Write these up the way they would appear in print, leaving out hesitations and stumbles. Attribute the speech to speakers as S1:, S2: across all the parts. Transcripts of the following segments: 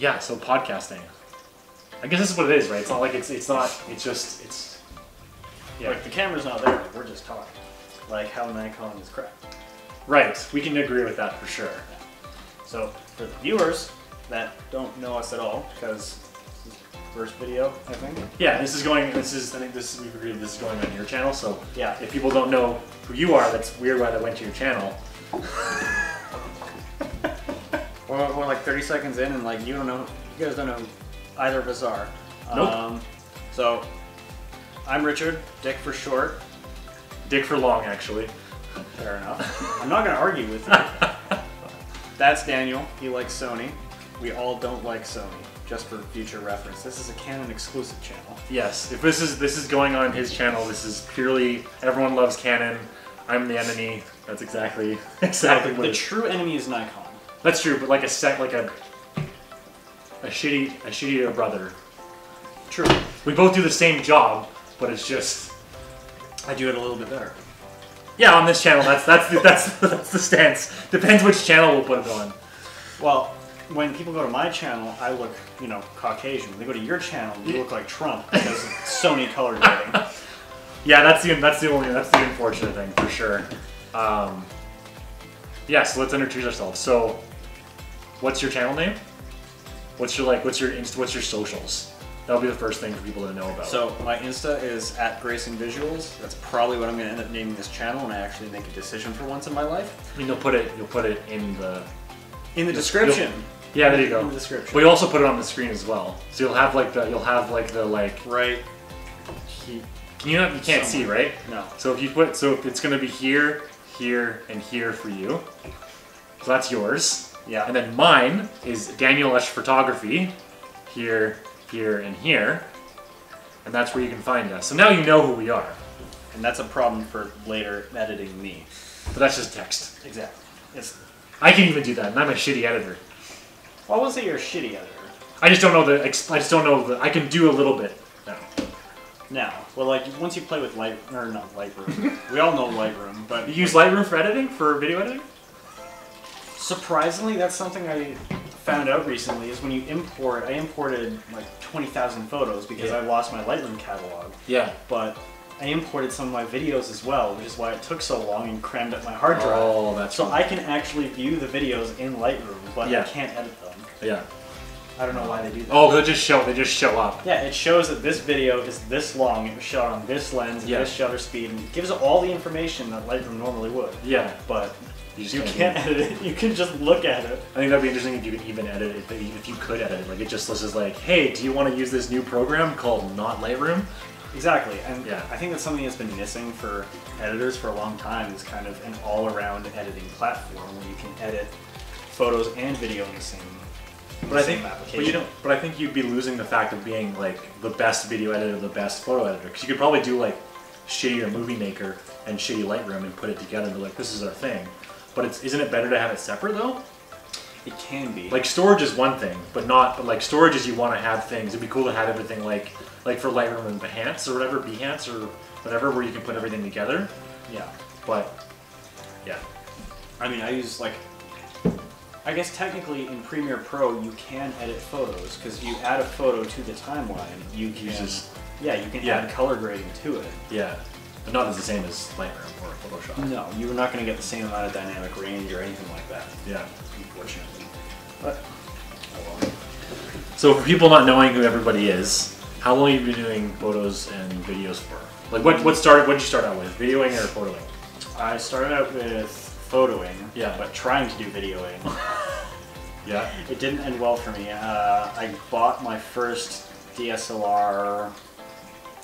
S1: yeah, so podcasting. I guess this is what it is, right? It's not like it's
S2: yeah. Like the camera's not there, we're just talking. Like how Nikon is crap.
S1: Right, we can agree with that for sure.
S2: Yeah. So for the viewers that don't know us at all, because this is the first video, I think.
S1: Yeah, I think we've agreed this is going on your channel, so
S2: yeah.
S1: If people don't know who you are, that's weird why they went to your channel.
S2: We're like 30 seconds in and like you guys don't know who either of us are.
S1: Nope.
S2: So I'm Richard, Dick for short.
S1: Dick for long, actually.
S2: Fair enough. I'm not gonna argue with you. That's Daniel, he likes Sony. We all don't like Sony, just for future reference. This is a Canon exclusive channel.
S1: Yes, if this is going on his channel, this is purely everyone loves Canon. I'm the enemy. That's exactly what
S2: the true enemy is Nikon.
S1: That's true, but like a shittier brother.
S2: True.
S1: We both do the same job, but it's just
S2: I do it a little bit better.
S1: Yeah, on this channel, that's the stance. Depends which channel we'll put it on.
S2: Well, when people go to my channel, I look, Caucasian. When they go to your channel, you look like Trump because of Sony color grading.
S1: Yeah, that's the unfortunate thing for sure. Yeah, so let's introduce ourselves. So, what's your channel name? What's your socials? That'll be the first thing for people to know about.
S2: So my Insta is @GraysonVisuals. That's probably what I'm going to end up naming this channel when I actually make a decision for once in my life.
S1: I mean, you'll put it in the
S2: description.
S1: Yeah, there you go.
S2: In the description.
S1: But you also put it on the screen as well. So you'll have like the
S2: right.
S1: You can't see, right?
S2: No.
S1: So if it's going to be here, here, and here for you. So that's yours.
S2: Yeah.
S1: And then mine is Daniel Esch Photography. Here, here, and here. And that's where you can find us. So now you know who we are.
S2: And that's a problem for later editing me.
S1: But that's just text.
S2: Exactly.
S1: I can even do that, and I'm a shitty editor.
S2: Well, I wouldn't say you're a shitty editor.
S1: I just don't know I can do a little bit now.
S2: Now, well, like once you play with Lightroom. We all know Lightroom, but
S1: you use Lightroom for editing, for video editing?
S2: Surprisingly, that's something I found out recently. Is when you import, I imported like 20,000 photos because I lost my Lightroom catalog.
S1: Yeah.
S2: But I imported some of my videos as well, which is why it took so long and crammed up my hard drive.
S1: Oh, that's
S2: so I can actually view the videos in Lightroom, but I can't edit them.
S1: Yeah.
S2: I don't know why they do that.
S1: Oh, they just show up.
S2: Yeah, it shows that this video is this long, it was shot on this lens, this shutter speed, and it gives all the information that Lightroom normally would.
S1: Yeah.
S2: But you can't edit it, you can just look at it.
S1: I think that'd be interesting if you could even edit it, if you could edit it. Like it just lists like, hey, do you want to use this new program called Not Lightroom?
S2: Exactly, and I think that's something that's been missing for editors for a long time, is kind of an all-around editing platform where you can edit photos and video in the same application.
S1: But I think you'd be losing the fact of being like the best video editor, the best photo editor, because you could probably do like shittier Movie Maker and shitty Lightroom and put it together and be like, this is our thing. But isn't it better to have it separate though?
S2: It can be.
S1: Like storage is one thing, but like storage is you want to have things. It'd be cool to have everything like for Lightroom and Behance or whatever, Behance or whatever, where you can put everything together.
S2: Yeah.
S1: But yeah.
S2: I mean, I use I guess technically in Premiere Pro you can edit photos because you add a photo to the timeline. You can add color grading to it.
S1: Yeah. But not as the same as Lightroom or Photoshop.
S2: No, you're not going to get the same amount of dynamic range or anything like that.
S1: Yeah.
S2: Unfortunately. But, oh well.
S1: So for people not knowing who everybody is, how long have you been doing photos and videos for? Like what did you start out with? Videoing or photoing?
S2: I started out with photoing, but trying to do videoing.
S1: Yeah.
S2: It didn't end well for me. I bought my first DSLR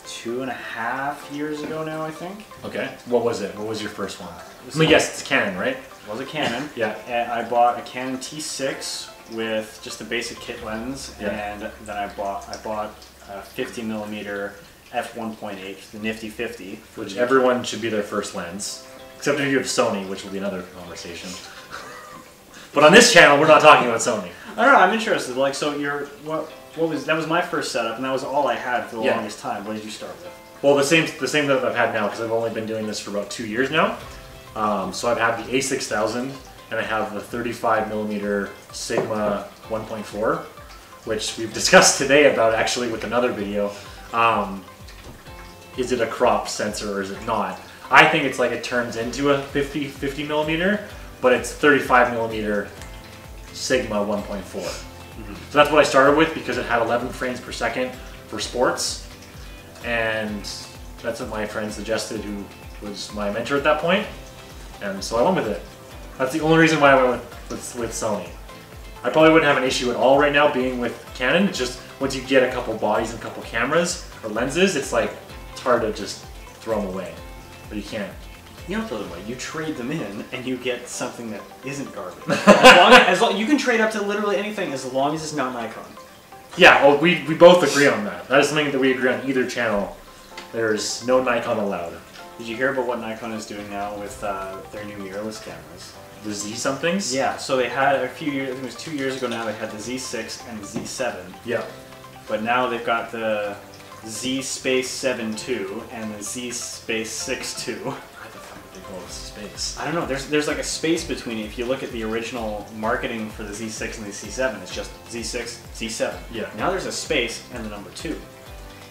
S2: 2.5 years ago now, I think.
S1: Okay. What was it? What was your first one? Let me guess, it's Canon, right?
S2: It was a Canon.
S1: Yeah.
S2: And I bought a Canon T6 with just a basic kit lens, and then I bought a 50mm f1.8, the Nifty 50.
S1: Which everyone should be their first lens. Except if you have Sony, which will be another conversation. But on this channel, we're not talking about Sony.
S2: I don't know, I'm interested. Like, so that was my first setup, and that was all I had for the longest time. What did you start with?
S1: Well, the same that I've had now, because I've only been doing this for about 2 years now. So I've had the A6000, and I have the 35mm Sigma 1.4. which we've discussed today about actually with another video. Is it a crop sensor or is it not? I think it's like it turns into a 50 millimeter, but it's 35 millimeter Sigma 1.4. So that's what I started with because it had 11 frames per second for sports, and that's what my friend suggested, who was my mentor at that point, and so I went with it. That's the only reason why I went with Sony. I probably wouldn't have an issue at all right now being with Canon. It's just once you get a couple bodies and a couple cameras or lenses, it's like it's hard to just throw them away, but you can't.
S2: You don't throw them away. You trade them in, and you get something that isn't garbage. as long you can trade up to literally anything as long as it's not Nikon.
S1: Yeah, well, we both agree on that. That is something that we agree on either channel. There's no Nikon allowed.
S2: Did you hear about what Nikon is doing now with their new mirrorless cameras?
S1: The Z somethings?
S2: Yeah, so they had a few years, I think it was 2 years ago now, they had the Z6 and the Z7.
S1: Yeah.
S2: But now they've got the Z Space 7 II and the Z Space 6 II.
S1: Why the fuck would they call it space?
S2: I don't know, there's like a space between it. If you look at the original marketing for the Z6 and the Z7, it's just Z6, Z7.
S1: Yeah.
S2: Now there's a space and the number 2.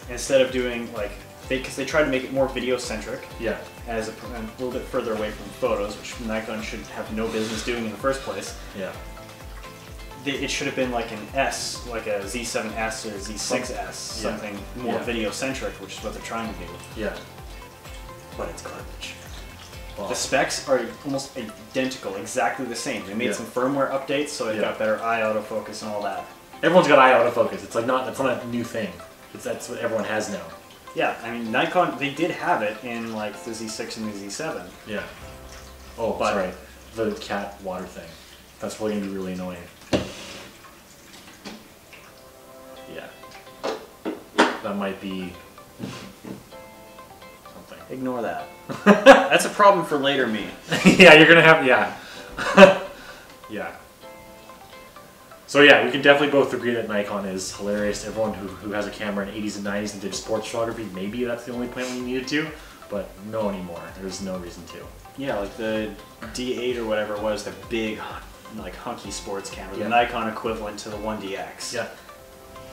S2: Instead of doing like, because they try to make it more video-centric.
S1: Yeah.
S2: As a little bit further away from photos, which Nikon should have no business doing in the first place.
S1: Yeah.
S2: It should have been like an S, like a Z7S or a Z6S, something more video-centric, which is what they're trying to do.
S1: Yeah.
S2: But it's garbage.
S1: Well,
S2: The specs are almost identical, exactly the same. They made some firmware updates, so they've got better eye autofocus and all that.
S1: everyone's got eye autofocus. It's like that's not a new thing. That's what everyone has now.
S2: Yeah, I mean Nikon, they did have it in like the Z6 and the Z7.
S1: Yeah. Oh,
S2: But-
S1: sorry. The cat water thing. That's probably gonna be really annoying. Yeah. That might be something.
S2: Ignore that. That's a problem for later me.
S1: Yeah, you're gonna have yeah. So yeah, we can definitely both agree that Nikon is hilarious. Everyone who has a camera in the 80s and 90s and did sports photography, maybe that's the only point we needed to, but no anymore. There's no reason to.
S2: Yeah, like the D8 or whatever it was, the big, like hunky sports camera,
S1: Yeah.
S2: the Nikon equivalent to the 1DX.
S1: Yeah.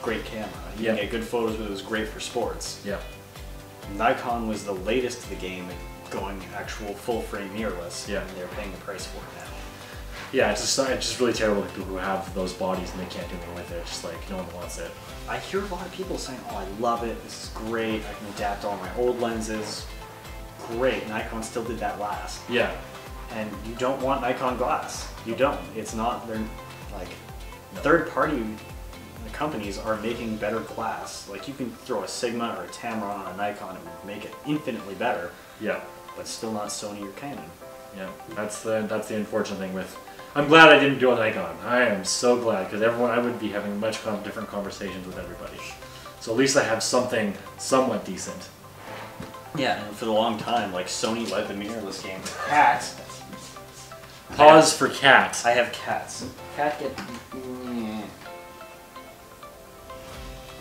S2: Great camera. You can
S1: Yeah.
S2: get good photos, but it was great for sports.
S1: Yeah.
S2: Nikon was the latest to the game at going actual full-frame mirrorless,
S1: Yeah.
S2: and they're paying the price for it now.
S1: Yeah, it's just really terrible to people who have those bodies and they can't do anything with it. Just like no one wants it.
S2: I hear a lot of people saying, oh, I love it, this is great, I can adapt all my old lenses. Great, Nikon still did that last.
S1: Yeah.
S2: And you don't want Nikon glass. You don't. It's not, they're like,
S1: No.
S2: third-party companies are making better glass. Like you can throw a Sigma or a Tamron on a Nikon and make it infinitely better,
S1: Yeah.
S2: but still not Sony or Canon.
S1: Yeah. That's the unfortunate thing with. I'm glad I didn't do a Nikon. I am so glad because I would be having much different conversations with everybody. So at least I have something somewhat decent.
S2: Yeah, and for the long time, like Sony led the mirrorless game. Cats.
S1: Pause for cat.
S2: I have cats. Cat get.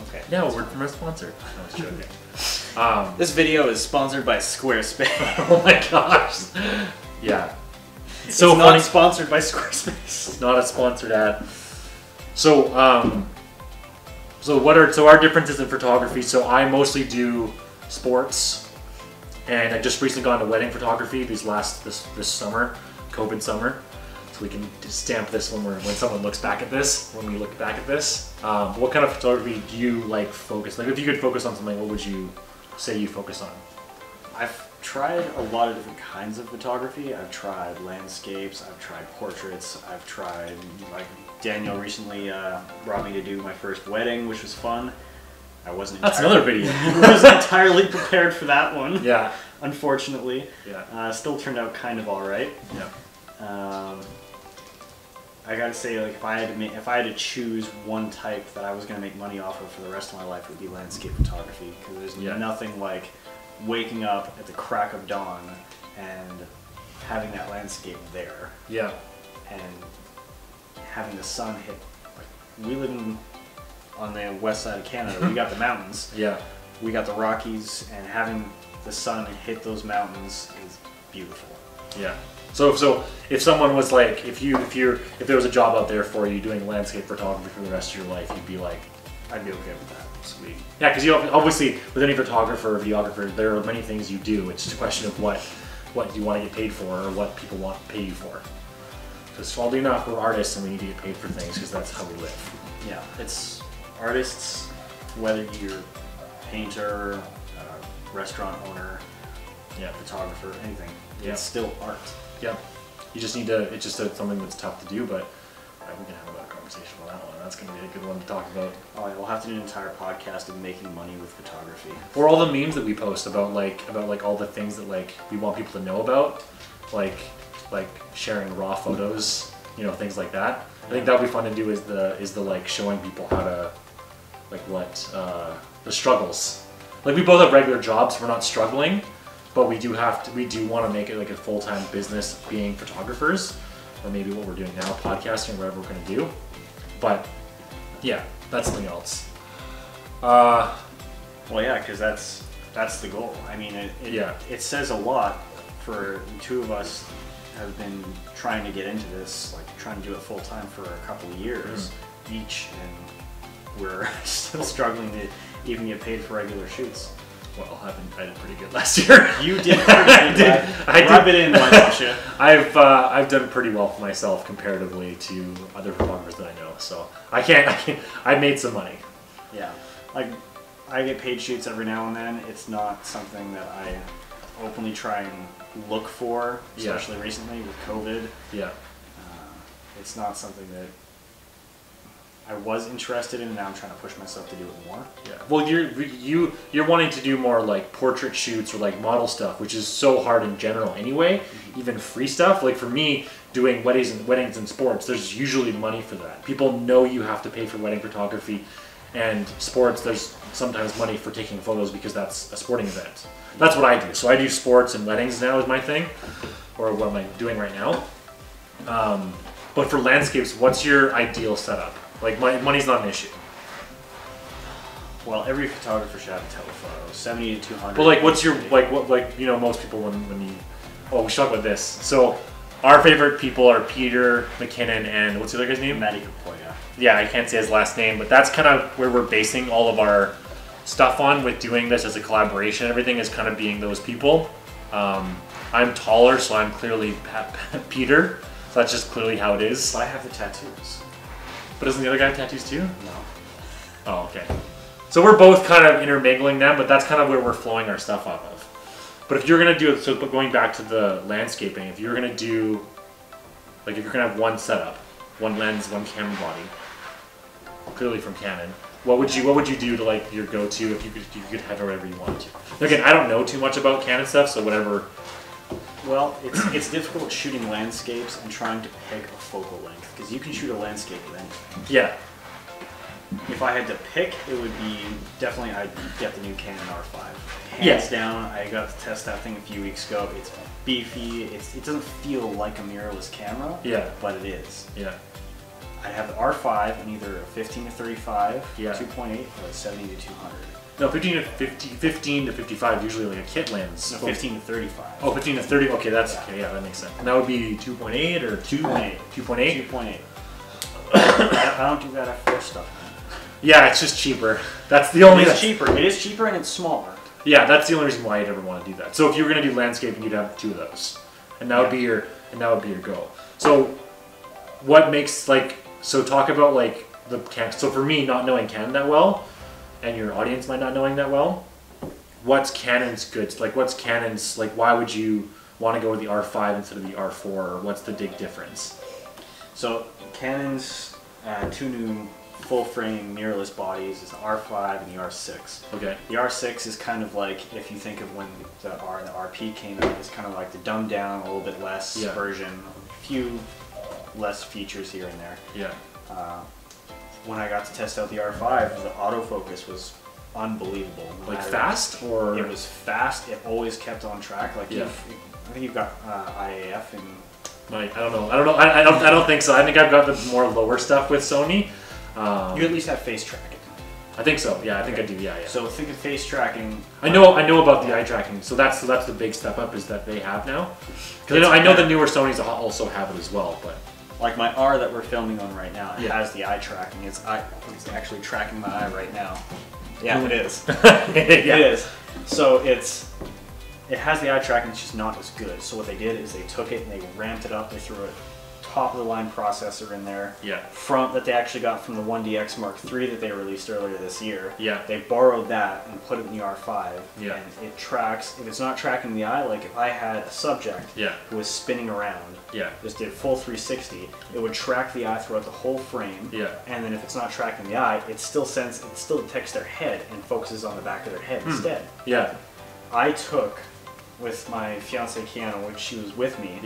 S2: Okay.
S1: Yeah, word from our sponsor. I was joking.
S2: This video is sponsored by Squarespace.
S1: Oh my gosh. Yeah.
S2: It's
S1: So
S2: not
S1: funny.
S2: sponsored by Squarespace.
S1: It's not a sponsored ad. So so our differences in photography? So I mostly do sports, and I just recently got into wedding photography this summer, COVID summer. So we can stamp this when someone looks back at this. When we look back at this, what kind of photography do you like focus? Like, if you could focus on something, what would you say you focus on?
S2: I've tried a lot of different kinds of photography. I've tried landscapes, I've tried portraits, I've tried, like Daniel recently brought me to do my first wedding, which was fun. I wasn't
S1: That's another video.
S2: I wasn't entirely prepared for that one.
S1: Yeah.
S2: Unfortunately.
S1: Yeah.
S2: Still turned out kind of alright.
S1: Yeah.
S2: I gotta say, like if I had to choose one type that I was gonna make money off of for the rest of my life, it would be landscape photography, because there's nothing like waking up at the crack of dawn and having that landscape there.
S1: Yeah.
S2: And having the sun hit. Like, we live on the west side of Canada. We got the mountains.
S1: Yeah.
S2: We got the Rockies, and having the sun hit those mountains is beautiful.
S1: Yeah. So if someone was like, if there was a job out there for you doing landscape photography for the rest of your life, you'd be like,
S2: I'd be okay with that.
S1: sweet. Yeah, because you obviously with any photographer or videographer, there are many things you do. It's just a question of what you want to get paid for or what people want to pay you for. Because oddly enough, we're artists and we need to get paid for things because that's how we live.
S2: Yeah, it's artists, whether you're painter, restaurant owner,
S1: Yeah.
S2: photographer, anything.
S1: Yeah.
S2: It's still art.
S1: Yeah. You just need to. It's just something that's tough to do, but we can have another conversation on that one. That's going to be a good one to talk about.
S2: Oh, yeah, we'll have to do an entire podcast of making money with photography.
S1: Or all the memes that we post about all the things that like we want people to know about, like sharing raw photos, things like that. I think that would be fun to do is the like showing people how to the struggles. Like we both have regular jobs, we're not struggling, but we do want to make it like a full-time business being photographers, or maybe what we're doing now, podcasting, whatever we're going to do. But yeah, that's something else.
S2: Well, yeah, because that's the goal. I mean, it says a lot for the two of us have been trying to get into this, like trying to do it full time for a couple of years each, and we're still struggling to even get paid for regular shoots.
S1: Well, I did pretty good last year.
S2: You did pretty good. Rub it in, why don't you?
S1: I've done pretty well for myself comparatively to other photographers that I know. So I made some money.
S2: Yeah, like I get paid shoots every now and then. It's not something that I openly try and look for, especially recently with COVID.
S1: Yeah.
S2: It's not something that I was interested in, and now I'm trying to push myself to do it more.
S1: Yeah. Well, you're wanting to do more like portrait shoots or like model stuff, which is so hard in general anyway. Even free stuff. Like for me, doing weddings and sports, there's usually money for that. People know you have to pay for wedding photography, and sports, there's sometimes money for taking photos because that's a sporting event. That's what I do. So I do sports and weddings now is my thing, or what am I doing right now. But for landscapes, what's your ideal setup? Like money's not an issue.
S2: Well, every photographer should have a telephoto, 70 to 200.
S1: But like, what's your most people when you we should talk about this. So our favorite people are Peter McKinnon and what's the other guy's name?
S2: Matty Kapoya.
S1: Yeah, I can't say his last name, but that's kind of where we're basing all of our stuff on with doing this as a collaboration. Everything is kind of being those people. I'm taller, so I'm clearly Peter. So that's just clearly how it is.
S2: But I have the tattoos.
S1: But doesn't the other guy have tattoos too?
S2: No.
S1: Oh, okay. So we're both kind of intermingling them, but that's kind of where we're flowing our stuff off of. But if you're gonna do it, so going back to the landscaping, if you're gonna do, like if you're gonna have one setup, one lens, one camera body, clearly from Canon, what would you do to like your go-to if you could have whatever you want to? Again, I don't know too much about Canon stuff, so whatever.
S2: Well, it's difficult shooting landscapes and trying to pick a focal length, because you can shoot a landscape with anything.
S1: Yeah.
S2: If I had to pick, it would be definitely I'd get the new Canon R5. Hands down, I got to test that thing a few weeks ago. It's beefy. It doesn't feel like a mirrorless camera.
S1: Yeah.
S2: But it is.
S1: Yeah.
S2: I'd have the R5 in either a 15 to 35,
S1: yeah.
S2: 2.8, or a 70 to 200.
S1: No, 15 to 55 usually like a kit lens.
S2: No, 15 to 35.
S1: Oh, 15 to 30. Okay, that's okay. Yeah, that makes sense. And that would be 2.8 or
S2: 2.8.
S1: 2.8.
S2: 2.8. I don't do that F4 stuff.
S1: Yeah, it's just cheaper. That's the only.
S2: It's cheaper. It is cheaper and it's smaller.
S1: Yeah, that's the only reason why I'd ever want to do that. So if you were going to do landscaping, you'd have two of those, and that would be your go. So what makes talk about like the Canon. So for me, not knowing Canon that well, and your audience might not knowing that well, what's Canon's good? Like what's Canon's like? Why would you want to go with the R5 instead of the R4? Or what's the big difference?
S2: So Canon's two new full-frame mirrorless bodies is the R5 and the R6.
S1: Okay.
S2: The R6 is kind of like, if you think of when the RP came out, it's kind of like the dumbed down, a little bit less version, a few less features here and there.
S1: Yeah.
S2: When I got to test out the R5, the autofocus was unbelievable.
S1: Like fast, or
S2: it was fast. It always kept on track. Like I think you've got IAF and.
S1: Like I don't think so. I think I've got the more lower stuff with Sony.
S2: You at least have face tracking.
S1: I think so. Yeah, I think I do. Yeah, yeah.
S2: So think of face tracking.
S1: I know about the eye tracking. So that's the big step up is that they have now. Because I know the newer Sonys also have it as well, but.
S2: Like my R that we're filming on right now, it has the eye tracking. It's actually tracking my eye right now. Yeah, it is. It is. So it has the eye tracking, it's just not as good. So what they did is they took it and they ramped it up. They threw a top of the line processor in there.
S1: Yeah.
S2: That they actually got from the 1DX Mark III that they released earlier this year.
S1: Yeah.
S2: They borrowed that and put it in the R5.
S1: Yeah.
S2: And it tracks, if it's not tracking the eye, like if I had a subject who was spinning around, just did full 360, it would track the eye throughout the whole frame.
S1: Yeah.
S2: And then if it's not tracking the eye, it still detects their head and focuses on the back of their head instead.
S1: Yeah.
S2: I took, with my fiance Kiana, when she was with me,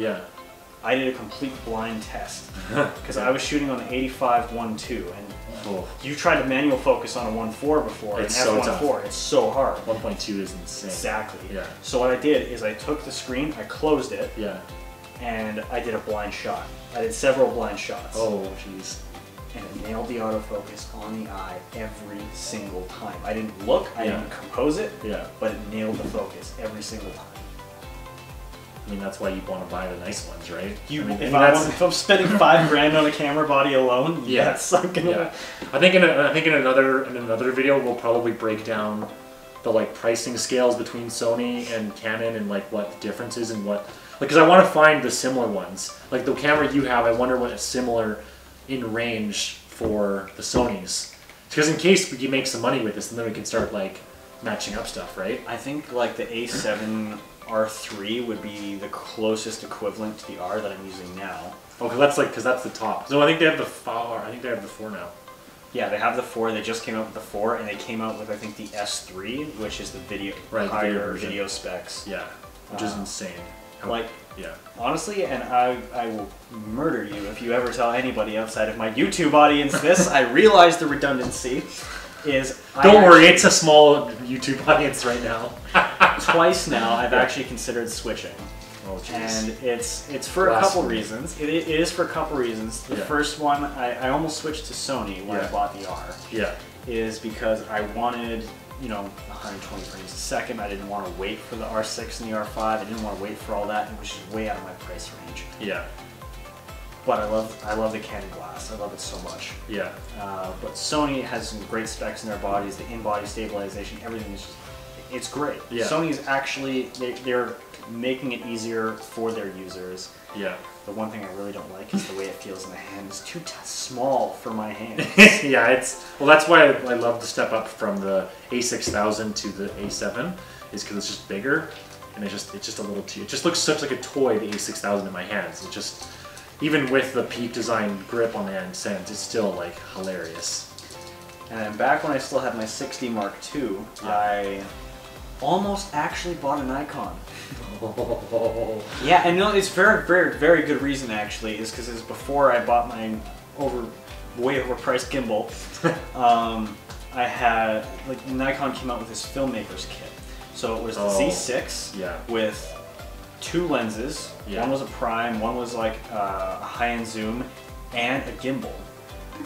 S2: I did a complete blind test because I was shooting on the 85 1.2, and you tried to manual focus on a 1.4 before,
S1: it's
S2: an
S1: so
S2: f1.4. It's so hard.
S1: 1.2 is insane.
S2: Exactly.
S1: Yeah.
S2: So what I did is I took the screen, I closed it, and I did a blind shot. I did several blind shots.
S1: Oh, jeez.
S2: And it nailed the autofocus on the eye every single time. I didn't look, I didn't compose it, but it nailed the focus every single time.
S1: I mean, that's why you want to buy the nice ones, right?
S2: If I'm spending $5 on a camera body alone, that's not gonna.
S1: I think in another video we'll probably break down the like pricing scales between Sony and Canon and like what the difference is and what, because I want to find the similar ones. Like the camera you have, I wonder what is similar in range for the Sonys. Because in case we can make some money with this, and then we can start like matching up stuff, right?
S2: I think like the A7 R3 would be the closest equivalent to the R that I'm using now.
S1: Oh, because that's the top. So I think they have the 4. I think they have the 4 now.
S2: Yeah, they have the 4. They just came out with the 4, and they came out with I think the S3, which is the higher video specs.
S1: Yeah, which is insane.
S2: Honestly, and I will murder you if you ever tell anybody outside of my YouTube audience this. I realize the redundancy is.
S1: Don't worry, it's a small YouTube audience right now.
S2: Twice now, I've actually considered switching.
S1: Oh, jeez.
S2: And it's for a couple reasons. It is for a couple reasons. The first one, I almost switched to Sony when I bought the R.
S1: Yeah.
S2: Is because I wanted, 120 frames a second. I didn't want to wait for the R6 and the R5. I didn't want to wait for all that, which is way out of my price range.
S1: Yeah.
S2: But I love the Canon glass. I love it so much.
S1: Yeah.
S2: But Sony has some great specs in their bodies. The in-body stabilization, everything is just, it's great.
S1: Yeah.
S2: Sony's actually, they're making it easier for their users.
S1: Yeah.
S2: The one thing I really don't like is the way it feels in the hand. It's too small for my hand.
S1: Yeah, that's why I love to step up from the A6000 to the A7, is because it's just bigger, and it's just a little too. It just looks such like a toy, the A6000 in my hands. It just, even with the Peak Design grip on the end sense, it's still like hilarious.
S2: And then back when I still had my 6D Mark II, I almost actually bought a Nikon. Yeah, and it's very, very, very good reason actually, is because it was before I bought my way overpriced gimbal. I had, Nikon came out with this filmmaker's kit. So it was the Z6 with 2 lenses. One was a prime, one was like a high-end zoom, and a gimbal.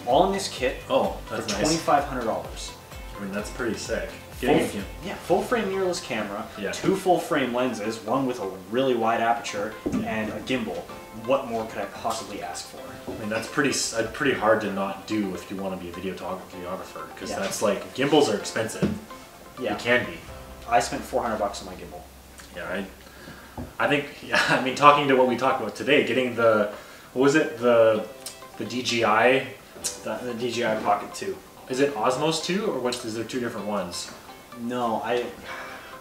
S2: All in this kit for $2,500.
S1: I mean, that's pretty sick.
S2: Full frame mirrorless camera, 2 full frame lenses, one with a really wide aperture, and a gimbal. What more could I possibly ask for?
S1: I mean, that's pretty hard to not do if you want to be a videographer, because that's like, gimbals are expensive. Yeah, it can be.
S2: I spent $400 on my gimbal.
S1: Yeah, I think. Yeah, I mean, talking to what we talked about today, getting the the DJI,
S2: the DJI Pocket 2.
S1: Is it Osmos 2 or what? Is there 2 different ones?
S2: No, I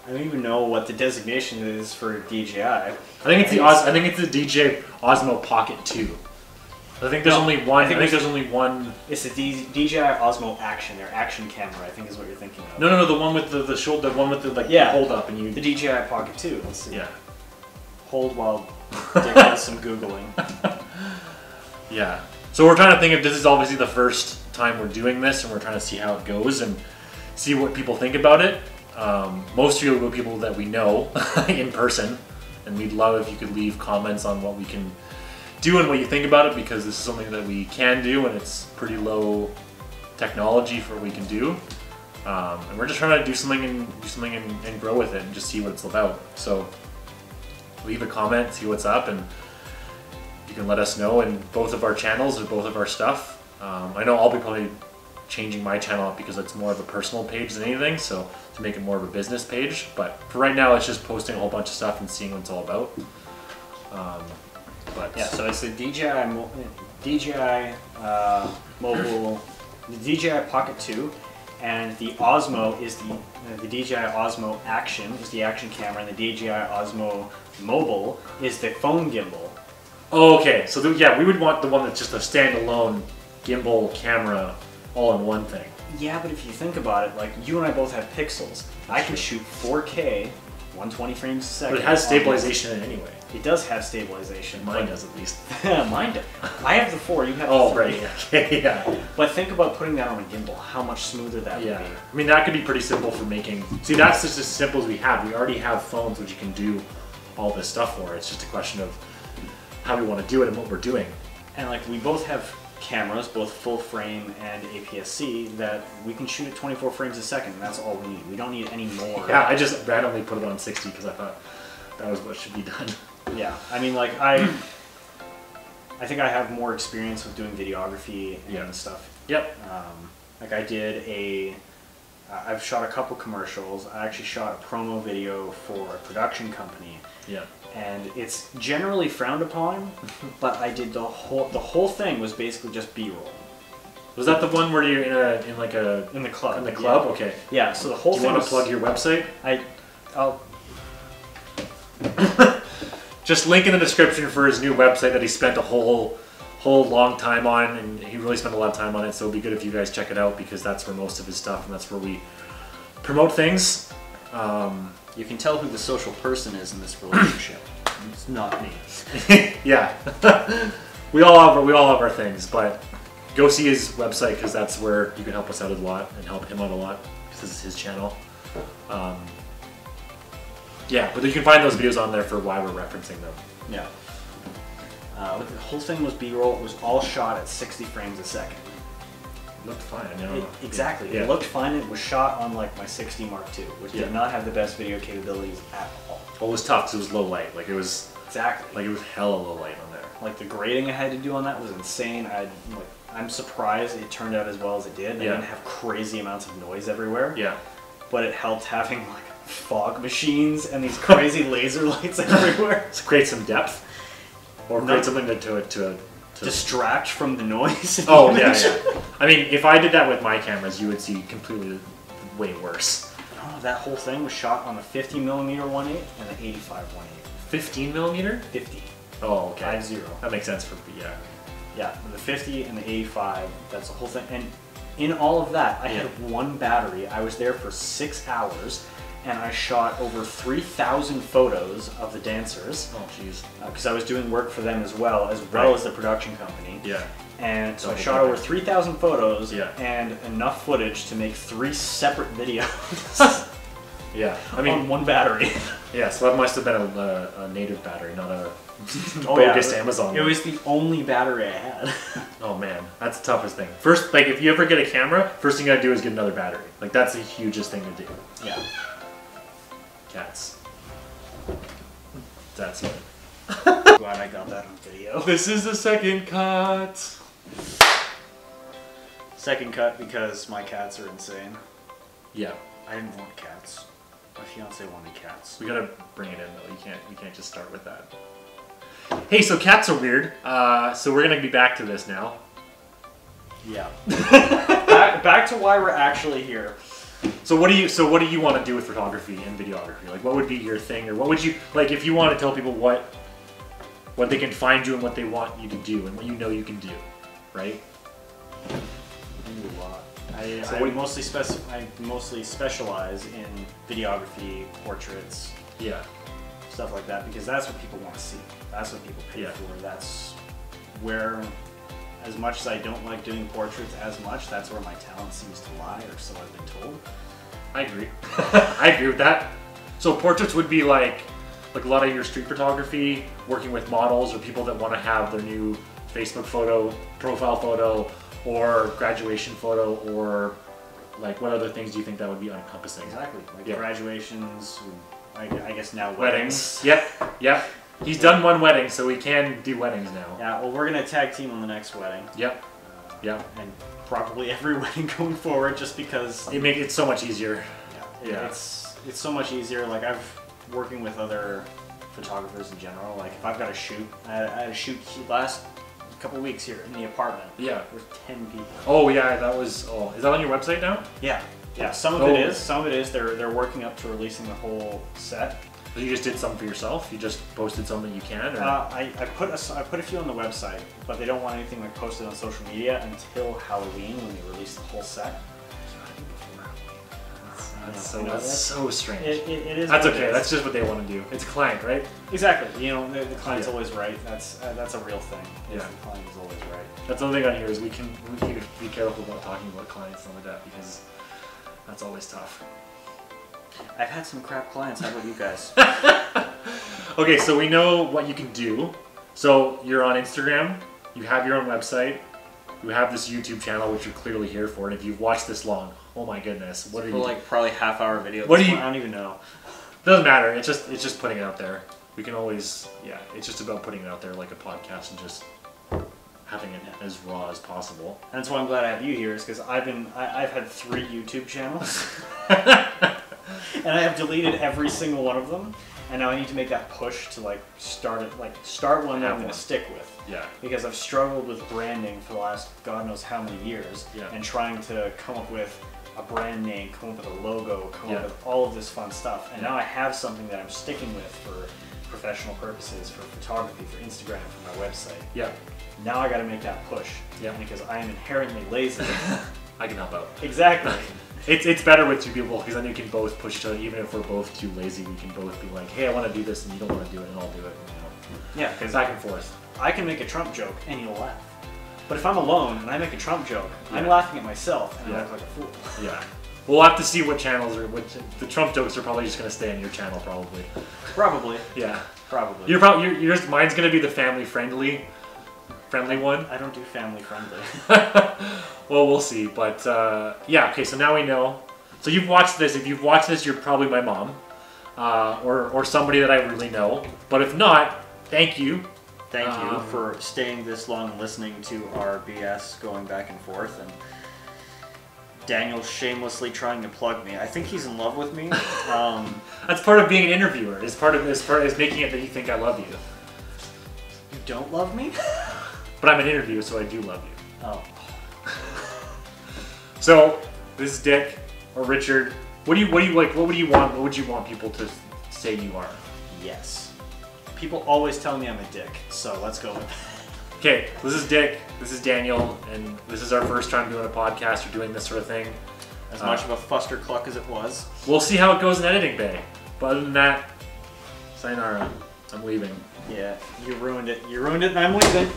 S2: don't even know what the designation is for DJI.
S1: I think it's the DJI Osmo Pocket 2. I think there's only one. I think there's only one.
S2: It's the DJI Osmo Action, their action camera. I think is what you're thinking of.
S1: No, the one with the shoulder, the one with the hold up and you.
S2: The DJI Pocket 2. Let's see.
S1: Yeah.
S2: Hold while Dick does some googling.
S1: Yeah. So we're trying to think of, this is obviously the first time we're doing this, and we're trying to see how it goes and see what people think about it. Most of you are people that we know in person, and we'd love if you could leave comments on what we can do and what you think about it, because this is something that we can do and it's pretty low technology for what we can do. And we're just trying to do something and grow with it and just see what it's about. So leave a comment, see what's up, and you can let us know in both of our channels or both of our stuff. I know I'll be probably changing my channel up because it's more of a personal page than anything, so to make it more of a business page. But for right now, it's just posting a whole bunch of stuff and seeing what it's all about. But
S2: yeah, so it's the DJI mobile, the DJI Pocket 2, and the Osmo is the DJI Osmo Action is the action camera, and the DJI Osmo Mobile is the phone gimbal.
S1: Oh, okay. So yeah, we would want the one that's just a standalone gimbal camera, all in one thing.
S2: Yeah, but if you think about it, like you and I both have pixels. I can shoot 4K, 120 frames a second.
S1: But it has stabilization in it anyway.
S2: It does have stabilization.
S1: Mine does at least.
S2: Mine does. I have the 4, you have the 3.
S1: Oh, right. Okay, yeah.
S2: But think about putting that on a gimbal, how much smoother that would be.
S1: I mean, that could be pretty simple for making... See, that's just as simple as we have. We already have phones which you can do all this stuff for. It's just a question of how we want to do it and what we're doing.
S2: And like, we both have cameras, both full frame and APS-C, that we can shoot at 24 frames a second, and that's all we need. We don't need any more.
S1: Yeah, I just randomly put it on 60 because I thought that was what should be done.
S2: Yeah, I mean, like, I think I have more experience with doing videography and stuff.
S1: Yep.
S2: Like I did I've shot a couple commercials. I actually shot a promo video for a production company.
S1: Yeah.
S2: And it's generally frowned upon, but I did the whole thing was basically just B-roll.
S1: Was that the one where you're in the club? In the club,
S2: yeah.
S1: okay.
S2: Yeah. So the whole thing.
S1: Do you want to plug your website?
S2: I'll.
S1: Just link in the description for his new website that he spent a whole long time on, and he really spent a lot of time on it. So it'd be good if you guys check it out because that's where most of his stuff, and that's where we promote things.
S2: You can tell who the social person is in this relationship. It's not me.
S1: Yeah, we all have our things, but go see his website because that's where you can help us out a lot and help him out a lot because this is his channel. Yeah, but you can find those videos on there for why we're referencing them.
S2: Yeah. The whole thing was B-roll. It was all shot at 60 frames a second.
S1: It looked fine. I know.
S2: Exactly.
S1: Yeah.
S2: It looked fine. It was shot on like my 60 Mark II, which did not have the best video capabilities at all.
S1: Well, it was tough because it was low light. Like it was.
S2: Exactly.
S1: Like it was hella low light on there.
S2: Like the grading I had to do on that was insane. I'm surprised it turned out as well as it did. I didn't have crazy amounts of noise everywhere.
S1: Yeah.
S2: But it helped having like fog machines and these crazy laser lights everywhere.
S1: To create some depth, or create something to
S2: distract from the noise.
S1: Oh yeah. I mean, if I did that with my cameras, you would see completely way worse.
S2: No, that whole thing was shot on the 50mm 1.8 and the 85 1.8.
S1: 15mm?
S2: 50.
S1: Oh, okay.
S2: 50.
S1: That makes sense for
S2: Yeah, the 50 and the 85. That's the whole thing. And in all of that, I had one battery. I was there for 6 hours. And I shot over 3,000 photos of the dancers.
S1: Oh, jeez.
S2: Because I was doing work for them as well as the production company.
S1: Yeah.
S2: And so I shot over 3,000 photos and enough footage to make 3 separate videos.
S1: Yeah. I mean,
S2: on one battery.
S1: Yeah, so that must have been a native battery, not a bogus Amazon.
S2: It was the only battery I had.
S1: Oh man, that's the toughest thing. First, like if you ever get a camera, first thing you gotta do is get another battery. Like that's the hugest thing to do.
S2: Yeah.
S1: Cats. That's it.
S2: Glad I got that on video.
S1: This is the second cut.
S2: Second cut because my cats are insane.
S1: Yeah.
S2: I didn't want cats. My fiance wanted cats.
S1: We gotta bring it in though. You can't just start with that. Hey, so cats are weird. So we're gonna be back to this now.
S2: Yeah. back to why we're actually here.
S1: So what do you want to do with photography and videography? Like what would be your thing, or what would you like if you want to tell people what they can find you and what they want you to do and what you know you can do, right?
S2: I do a lot. I mostly specialize in videography, portraits, stuff like that, because that's what people want to see. That's what people pay for. That's where, as much as I don't like doing portraits as much, that's where my talent seems to lie, or so I've been told.
S1: I agree. I agree with that. So portraits would be like a lot of your street photography, working with models or people that want to have their new Facebook photo, profile photo, or graduation photo, or Like, what other things do you think that would be encompassing?
S2: Exactly. Like
S1: Yeah.
S2: graduations, I guess now
S1: Weddings. Yep. He's done one wedding, so we can do weddings now.
S2: Yeah, well, we're going to tag team on the next wedding.
S1: Yep. Yep.
S2: And probably every wedding going forward, just because...
S1: It makes it so much easier.
S2: Yeah. It's so much easier. Like, working with other photographers in general. Like, if I've got a shoot, I had a shoot last couple weeks here in the apartment.
S1: Yeah.
S2: There's 10 people.
S1: Oh yeah, that was. Oh, is that on your website now?
S2: Yeah. Yeah. Some of it is. Some of it is. They're working up to releasing the whole set.
S1: So you just did something for yourself? You just posted something you can? Or?
S2: I put a few on the website, but they don't want anything like posted on social media until Halloween when they release the whole set.
S1: That's so strange.
S2: It is.
S1: That's okay. That's just what they want to do. It's a client, right?
S2: Exactly. You know, the client's always right. That's a real thing.
S1: Yeah.
S2: The client is always right.
S1: That's the other thing on here is we can be careful about talking about clients and all of that because that's always tough.
S2: I've had some crap clients. How about you guys?
S1: Okay, so we know what you can do. So you're on Instagram. You have your own website. You have this YouTube channel, which you're clearly here for. And if you've watched this long, oh my goodness, what are you?
S2: Like probably half-hour video.
S1: What do you?
S2: I don't even know.
S1: Doesn't matter. It's just putting it out there. We can always, yeah. It's just about putting it out there like a podcast and just having it as raw as possible.
S2: And that's why I'm glad I have you here, is because I've had 3 YouTube channels, and I have deleted every single one of them. And now I need to make that push to start one that I'm going to stick with.
S1: Yeah.
S2: Because I've struggled with branding for the last God knows how many years, and trying to come up with a brand name, come up with a logo, come up with all of this fun stuff. And now I have something that I'm sticking with for professional purposes, for photography, for Instagram, for my website.
S1: Yeah.
S2: Now I got to make that push.
S1: Yeah.
S2: Because I am inherently lazy.
S1: I can help out.
S2: Exactly.
S1: It's better with 2 people because then you can both push each other. Even if we're both too lazy, we can both be like, hey, I want to do this, and you don't want to do it, and I'll do it. You know? Yeah, because back and forth.
S2: I can make a Trump joke and you'll laugh. But if I'm alone and I make a Trump joke, I'm laughing at myself and I look like a fool. Yeah.
S1: We'll have to see what channels are. The Trump jokes are probably just going to stay on your channel, probably.
S2: Probably.
S1: Yeah.
S2: Probably.
S1: Mine's going to be the family friendly one.
S2: I don't do family friendly.
S1: Well, we'll see. But yeah, okay. So now we know. So you've watched this. If you've watched this, you're probably my mom, or somebody that I really know. But if not, thank you.
S2: Thank you for staying this long and listening to our BS going back and forth. And Daniel's shamelessly trying to plug me. I think he's in love with me.
S1: That's part of being an interviewer. Is making it that you think I love you.
S2: You don't love me?
S1: But I'm an interviewer, so I do love you.
S2: Oh.
S1: So this is Dick or Richard. What do you like? What would you want? What would you want people to say you are?
S2: Yes. People always tell me I'm a dick, so let's go with that.
S1: Okay, this is Dick, this is Daniel, and this is our first time doing a podcast or doing this sort of thing.
S2: As much of a fuster cluck as it was.
S1: We'll see how it goes in editing bay. But other than that, sayonara. I'm leaving.
S2: Yeah, you ruined it. You ruined it and I'm leaving.